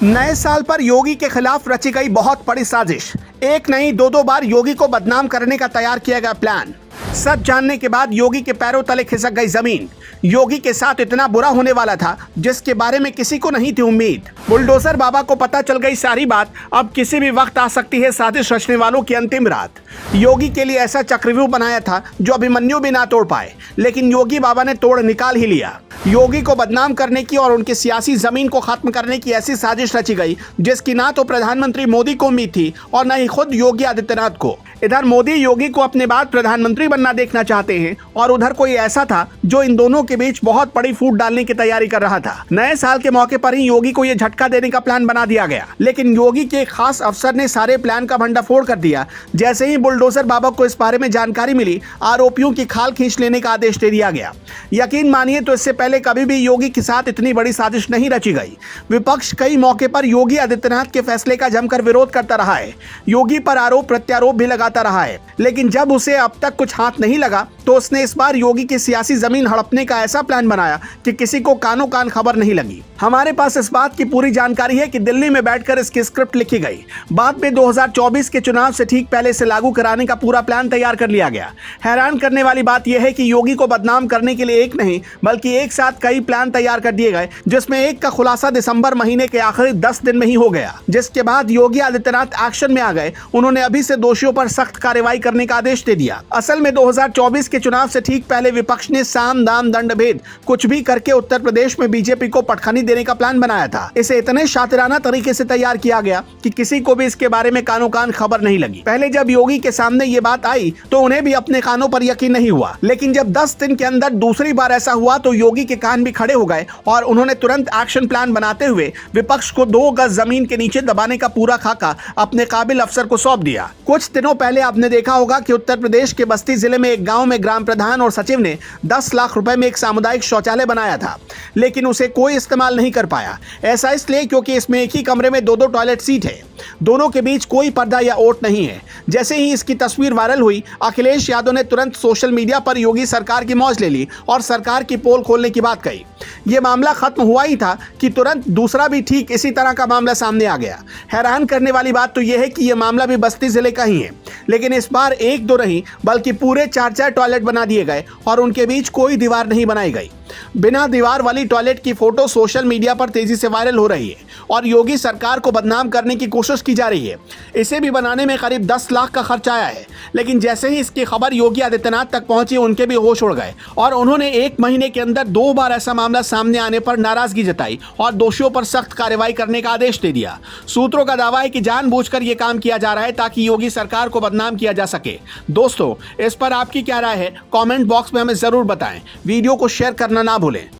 नए साल पर योगी के खिलाफ रची गई बहुत बड़ी साजिश। एक नहीं दो बार योगी को बदनाम करने का तैयार किया गया प्लान। सच जानने के बाद योगी के पैरों तले खिसक गई जमीन। योगी के साथ इतना बुरा होने वाला था जिसके बारे में किसी को नहीं थी उम्मीद। बुलडोजर बाबा को पता चल गई सारी बात। अब किसी भी वक्त आ सकती है साजिश रचने वालों की अंतिम रात। योगी के लिए ऐसा चक्रव्यूह बनाया था जो अभिमन्यु भी ना तोड़ पाए, लेकिन योगी बाबा ने तोड़ निकाल ही लिया। योगी को बदनाम करने की और उनकी सियासी जमीन को खत्म करने की ऐसी साजिश रची गई जिसकी ना तो प्रधानमंत्री मोदी को उम्मीद थी और न ही खुद योगी आदित्यनाथ को। इधर मोदी योगी को अपने बाद प्रधानमंत्री बनना देखना चाहते हैं और उधर कोई ऐसा था जो इन दोनों के बीच बहुत बड़ी फूट डालने की तैयारी कर रहा था। नए साल के मौके पर ही योगी को यह झटका देने का प्लान बना दिया गया, लेकिन योगी के एक खास अफसर ने सारे प्लान का भंडाफोड़ कर दिया। जैसे ही बुलडोजर बाबा को इस बारे में जानकारी मिली, आरोपियों की खाल खींच लेने का आदेश दे दिया गया। यकीन मानिए तो इससे पहले कभी भी योगी के साथ इतनी बड़ी साजिश नहीं रची गई। विपक्ष कई मौके पर योगी आदित्यनाथ के फैसले का जमकर विरोध करता रहा है। योगी पर आरोप प्रत्यारोप भी लगाता रहा है, लेकिन जब उसे अब तक कुछ हाथ नहीं लगा तो उसने इस बार योगी की सियासी जमीन हड़पने का ऐसा प्लान बनाया कि किसी को कानों कान खबर नहीं लगी। हमारे पास इस बात की पूरी जानकारी है कि दिल्ली में बैठकर इसकी स्क्रिप्ट लिखी गई। बाद में 2024 के चुनाव से ठीक पहले से लागू कराने का पूरा प्लान तैयार कर लिया गया। हैरान करने वाली बात यह है कि योगी को बदनाम करने के लिए एक नहीं बल्कि एक साथ कई प्लान तैयार कर दिए गए, जिसमें एक का खुलासा दिसंबर महीने के आखिरी 10 दिन में ही हो गया। जिसके बाद योगी आदित्यनाथ एक्शन में आ गए। उन्होंने अभी से दोषियों पर सख्त कार्रवाई करने का आदेश दे दिया। असल में 2024 के चुनाव से ठीक पहले विपक्ष ने साम दाम दंड भेद कुछ भी करके उत्तर प्रदेश में बीजेपी को पटखनी देने का प्लान बनाया था। इसे इतने शातिराना तरीके से तैयार किया गया कि किसी को भी इसके बारे में कानों कान खबर नहीं लगी। पहले जब योगी के सामने ये बात आई तो उन्हें भी अपने कानों पर यकीन नहीं हुआ, लेकिन जब 10 दिन के अंदर दूसरी बार ऐसा हुआ तो योगी के कान भी खड़े हो गए और उन्होंने तुरंत एक्शन प्लान बनाते हुए विपक्ष को 2 गज जमीन के नीचे दबाने का पूरा खाका अपने काबिल अफसर को सौंप दिया। कुछ दिनों पहले आपने देखा होगा कि उत्तर प्रदेश के बस्ती जिले में एक गांव में ग्राम प्रधान और सचिव ने 10 लाख रुपए में एक सामुदायिक शौचालय बनाया था, लेकिन उसे कोई इस्तेमाल नहीं कर पाया। ऐसा इसलिए क्योंकि इसमें एक ही कमरे में 2 टॉयलेट सीट है, दोनों के बीच कोई पर्दा या ओट नहीं है। जैसे ही इसकी तस्वीर वायरल हुई, अखिलेश यादव ने तुरंत सोशल मीडिया पर योगी सरकार की मौज ले ली और सरकार की पोल खोलने की बात कही। यह मामला खत्म हुआ ही था कि तुरंत दूसरा भी ठीक इसी तरह का मामला सामने आ गया। हैरान करने वाली बात तो यह है कि यह मामला भी बस्ती जिले का ही है, लेकिन इस बार 1-2 नहीं बल्कि पूरे 4-4 टॉयलेट बना दिए गए और उनके बीच कोई दीवार नहीं बनाई गई। बिना दीवार वाली टॉयलेट की फोटो सोशल मीडिया पर तेजी से वायरल हो रही है और योगी सरकार को बदनाम करने की कोशिश की जा रही है। इसे भी बनाने में करीब 10 लाख का खर्च आया है, लेकिन जैसे ही इसकी खबर योगी आदित्यनाथ तक पहुंची उनके भी होश उड़ गए और उन्होंने 1 महीने के अंदर 2 बार ऐसा मामला सामने आने पर नाराजगी जताई और दोषियों पर सख्त कार्रवाई करने का आदेश दे दिया। सूत्रों का दावा है कि जानबूझकर यह काम किया जा रहा है ताकि योगी सरकार को बदनाम किया जा सके। दोस्तों, इस पर आपकी क्या राय है? कमेंट बॉक्स में हमें जरूर बताएं। वीडियो को शेयर करना ना भूलें।